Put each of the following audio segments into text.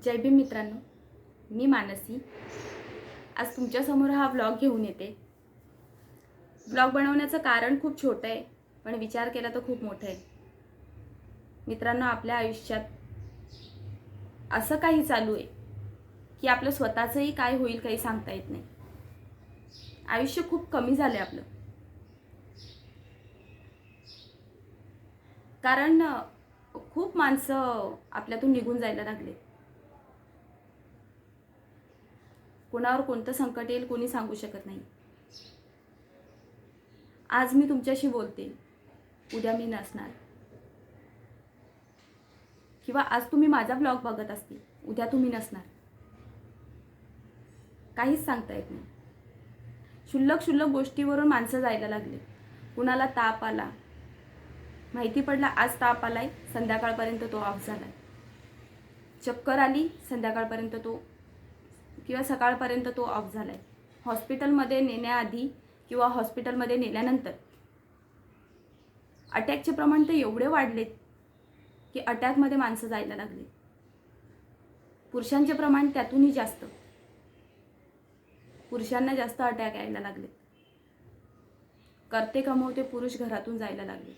जय भीम मित्रांनो, मी मानसी आज तुमच्यासमोर हा व्लॉग घेऊन येते. व्लॉग बनवण्याचं कारण खूप छोटं आहे, पण विचार केला तर खूप मोठं आहे. मित्रांनो, आपल्या आयुष्यात असं काही चालू आहे की आपलं स्वतःचंही काय होईल काही सांगता येत नाही. आयुष्य खूप कमी झालं आहे आपलं, कारण खूप माणसं आपल्यातून निघून जायला लागले. कोणावर कोणतं संकट येईल कोणी सांगू शकत नाही. आज मी तुमच्याशी बोलते, उद्या मी नसणार. किंवा आज तुम्ही माझा ब्लॉग बघत असतील, उद्या तुम्ही नसणार. काहीच सांगता येत नाही. क्षुल्लक गोष्टीवरून माणसं जायला लागले. कुणाला ताप आला, माहिती पडला आज ताप आलाय, संध्याकाळपर्यंत तो ऑफ झालाय. चक्कर आली, संध्याकाळपर्यंत तो किंवा सकाळपर्यंत तो ऑफ झालाय. हॉस्पिटलमध्ये नेण्याआधी किंवा हॉस्पिटलमध्ये नेल्यानंतर अटॅकचे प्रमाण तर एवढे वाढलेत की अटॅकमध्ये माणसं जायला लागले. पुरुषांचे प्रमाण त्यातूनही जास्त. पुरुषांना जास्त अटॅक यायला लागले. करते कमवते पुरुष घरातून जायला लागले.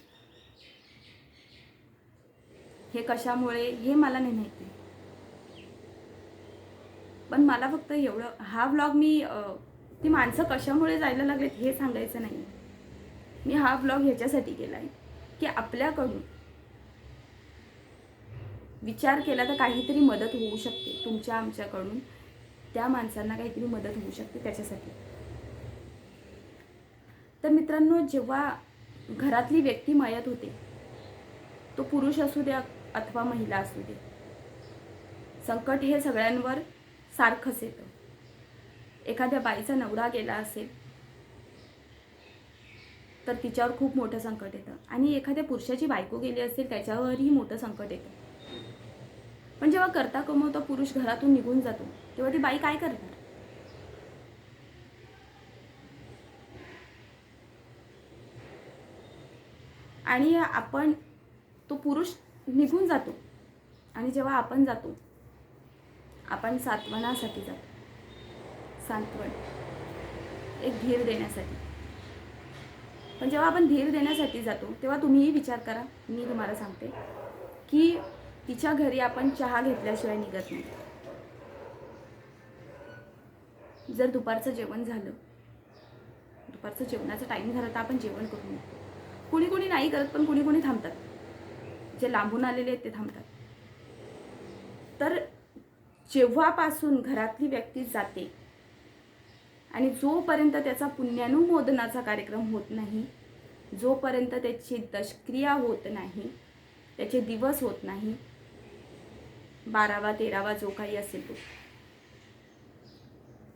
हे कशामुळे हे मला नाही माहिती, पण मला फक्त एवढं हा व्लॉग मी ती माणसं कशामुळे जायला लागलेत हे सांगायचं नाही. मी हा व्लॉग ह्याच्यासाठी केला आहे की आपल्याकडून विचार केला तर काहीतरी मदत होऊ शकते. तुमच्या आमच्याकडून त्या माणसांना काहीतरी मदत होऊ शकते त्याच्यासाठी. तर मित्रांनो, जेव्हा घरातली व्यक्ती मयत होते, तो पुरुष असू द्या अथवा महिला असू दे, संकट हे सगळ्यांवर सारखंच येतं. एखाद्या बाईचा नवरा गेला असेल तर तिच्यावर खूप मोठं संकट येतं, आणि एखाद्या पुरुषाची बायको गेली असेल त्याच्यावरही मोठं संकट येतं. पण जेव्हा करता कमवता पुरुष घरातून निघून जातो तेव्हा ती बाई काय करणार? आणि आपण तो पुरुष निघून जातो, आणि जेव्हा आपण जातो आपण सांत्वनासाठी जातो. सांत्वन, एक धीर देण्यासाठी. पण जेव्हा आपण धीर देण्यासाठी जातो तेव्हा तुम्हीही विचार करा, मी तुम्हाला सांगते की तिच्या घरी आपण चहा घेतल्याशिवाय निघत नाही. जर दुपारचं जेवण झालं, दुपारचं जेवणाचा टाईम झाला तर आपण जेवण करून निघतो. कुणी कुणी नाही करत, पण कुणी कुणी थांबतात. जे लांबून आलेले आहेत ते थांबतात. तर जेव्हापासून घरातली व्यक्ती जाते आणि जोपर्यंत त्याचा पुण्यानुमोदनाचा कार्यक्रम होत नाही, जोपर्यंत त्याची दशक्रिया होत नाही, त्याचे दिवस होत नाही, 12वा 13वा जो काही असेल तो,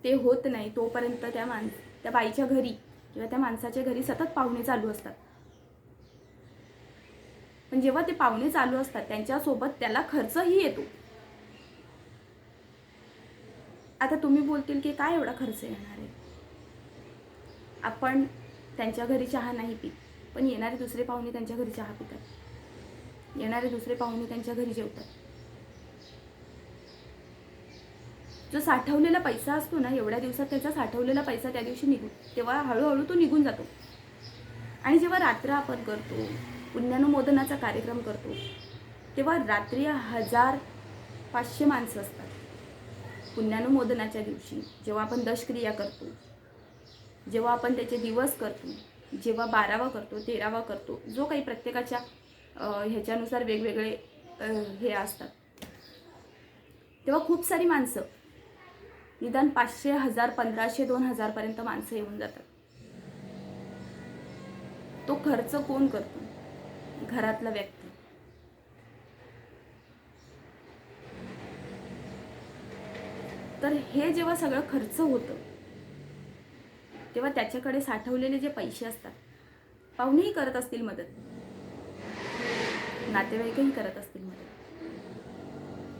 ते होत नाही तोपर्यंत त्या बाईच्या घरी किंवा त्या माणसाच्या घरी सतत पाहुणे चालू असतात. पण जेव्हा ते पाहुणे चालू असतात त्यांच्यासोबत त्याला खर्चही येतो. आता तुम्ही बोलतील की काय एवढा खर्च येणार आहे? आपण त्यांच्या घरी चहा नाही पित, पण येणारे दुसरे पाहुणे त्यांच्या घरी चहा पितात. येणारे दुसरे पाहुणे त्यांच्या घरी जेवतात. जो साठवलेला पैसा असतो ना, एवढ्या दिवसात त्याचा साठवलेला पैसा त्या दिवशी तेव्हा हळूहळू तो निघून जातो. आणि जेव्हा रात्र आपण करतो, पुण्यानुमोदनाचा कार्यक्रम करतो, तेव्हा रात्री 1500 माणसं असतात. पुण्यानुमोदनाच्या दिवशी जेव्हा आपण दशक्रिया करतो, जेव्हा आपण त्याचे दिवस करतो, जेव्हा 12वा करतो 13वा करतो, जो काही प्रत्येकाच्या ह्याच्यानुसार वेगवेगळे हे असतात, तेव्हा खूप सारी माणसं, निदान 500, 1000, 1500, 2000 पर्यंत माणसं येऊन जातात. तो खर्च कोण करतो? घरातला व्यक्ती. तर हे जेव्हा सगळं खर्च होतं तेव्हा त्याच्याकडे साठवलेले जे पैसे असतात, पाहुणेही करत असतील मदत, नातेवाईकही करत असतील मदत,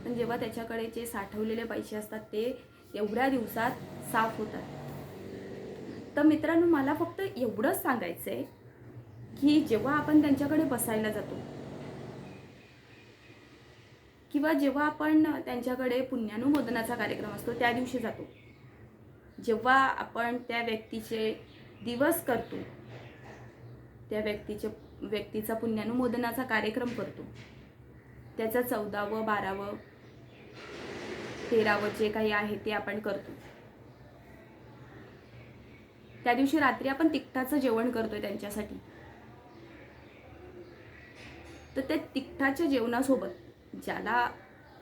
पण जेव्हा त्याच्याकडे जे साठवलेले पैसे असतात ते एवढ्या दिवसात साफ होतात. तर मित्रांनो, मला फक्त एवढंच सांगायचं आहे की जेव्हा आपण त्यांच्याकडे बसायला जातो, किंवा जेव्हा आपण त्यांच्याकडे पुण्यानुमोदनाचा कार्यक्रम असतो त्या दिवशी जातो, जेव्हा आपण त्या व्यक्तीचे दिवस करतो, त्या व्यक्तीचा पुण्यानुमोदनाचा कार्यक्रम करतो, त्याचं 14वं 12वं 13वं जे काही आहे ते आपण करतो, त्या दिवशी रात्री आपण तिखटाचं जेवण करतोय त्यांच्यासाठी. तर त्या तिखटाच्या जेवणासोबत ज्याला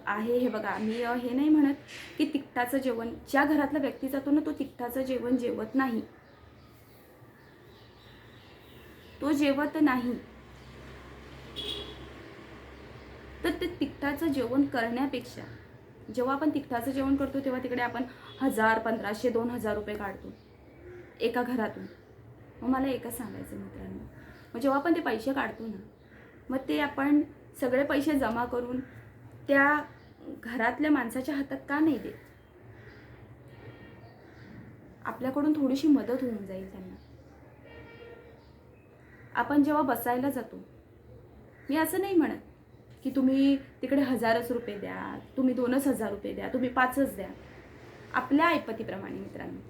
आहे, हे बघा, मी हे नाही म्हणत की तिखटाचं जेवण, ज्या घरातला व्यक्ती जातो ना तो तिखटाचं जेवण जेवत नाही, तो जेवत नाही, तर ते तिखटाचं जेवण करण्यापेक्षा जेव्हा आपण तिखटाचं जेवण करतो तेव्हा तिकडे आपण 1000 1500 2000 रुपये काढतो एका घरातून. मग मला एकच सांगायचं मित्रांनो, मग जेव्हा आपण ते पैसे काढतो ना, मग ते आपण सगळे पैसे जमा करून त्या घरातल्या माणसाच्या हातात का नाही देत? आपल्याकडून थोडीशी मदत होऊन जाईल त्यांना. आपण जेव्हा बसायला जातो, मी असं नाही म्हणत की तुम्ही तिकडे 1000च रुपये द्या, तुम्ही 2000 रुपये द्या, तुम्ही 5च द्या. आपल्या ऐपतीप्रमाणे मित्रांनो,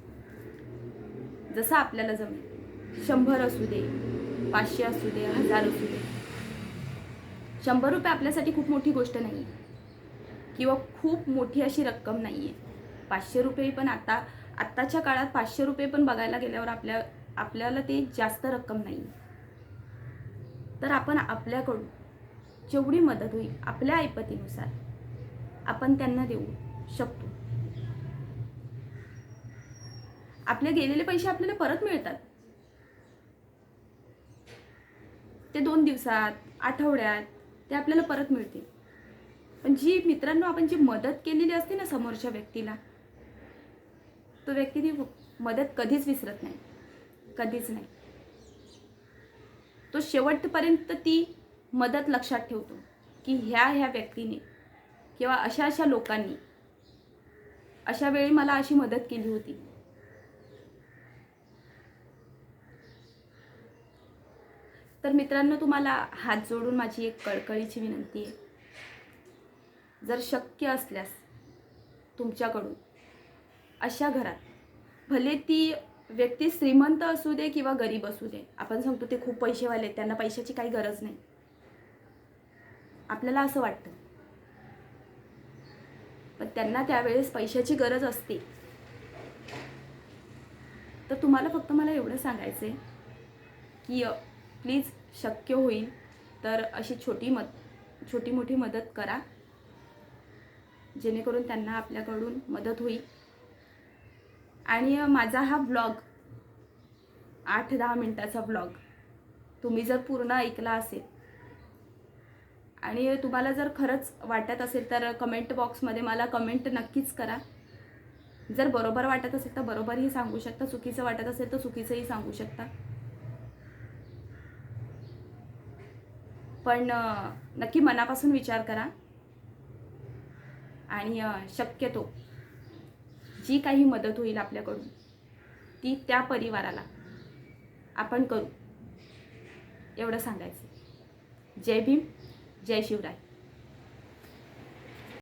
जसं आपल्याला जमेल, 100 असू दे, 500 असू दे, 1000 असू दे. 100 रुपये आपल्यासाठी खूप मोठी गोष्ट नाही आहे किंवा खूप मोठी अशी रक्कम नाही आहे. 500 रुपये पण आत्ताच्या काळात 500 रुपये पण बघायला गेल्यावर आपल्याला ते जास्त रक्कम नाही आहे. तर आपण आपल्याकडून जेवढी मदत होईल आपल्या ऐपतीनुसार आपण त्यांना देऊ शकतो. आपले गेलेले पैसे आपल्याला परत मिळतात. ते 2 दिवसात, आठवड्यात ते आपल्याला परत मिळतील. पण जी मित्रांनो आपण जी मदत केलेली असते ना समोरच्या व्यक्तीला, तो व्यक्ती ती मदत कधीच विसरत नाही, कधीच नाही. तो शेवटपर्यंत ती मदत लक्षात ठेवतो की ह्या व्यक्तीने किंवा अशा लोकांनी अशा वेळी मला अशी मदत केली होती. तर मित्रांनो, तुम्हाला हात जोडून माझी एक कळकळीची विनंती आहे, जर शक्य असल्यास तुमच्याकडून अशा घरात, भले ती व्यक्ती श्रीमंत असू दे किंवा गरीब असू दे, आपण सांगतो ते खूप पैसेवाले, त्यांना पैशाची काही गरज नाही, आपल्याला असं वाटतं, पण त्यांना त्यावेळेस पैशाची गरज असते. तर तुम्हाला फक्त मला एवढं सांगायचं आहे की प्लीज शक्य होईल तर अशी छोटी मोठी मदत करा, जेणेकरून त्यांना आपल्याकडून मदत होईल. आणि माझा हा ब्लॉग 8-10 मिनिटाचा ब्लॉग तुम्ही जर पूर्ण ऐकला असेल आणि तुम्हाला जर खरंच वाटत असेल तर कमेंट बॉक्समध्ये मला कमेंट नक्कीच करा. जर बरोबर वाटत असेल तर बरोबरही सांगू शकता, चुकीचं वाटत असेल तर चुकीचंही सांगू शकता. पण नक्की मनापासून विचार करा आणि शक्यतो जी काही मदत होईल आपल्याकडून ती त्या परिवाराला आपण करू, एवढं सांगायचं. जय भीम, जय शिवराय.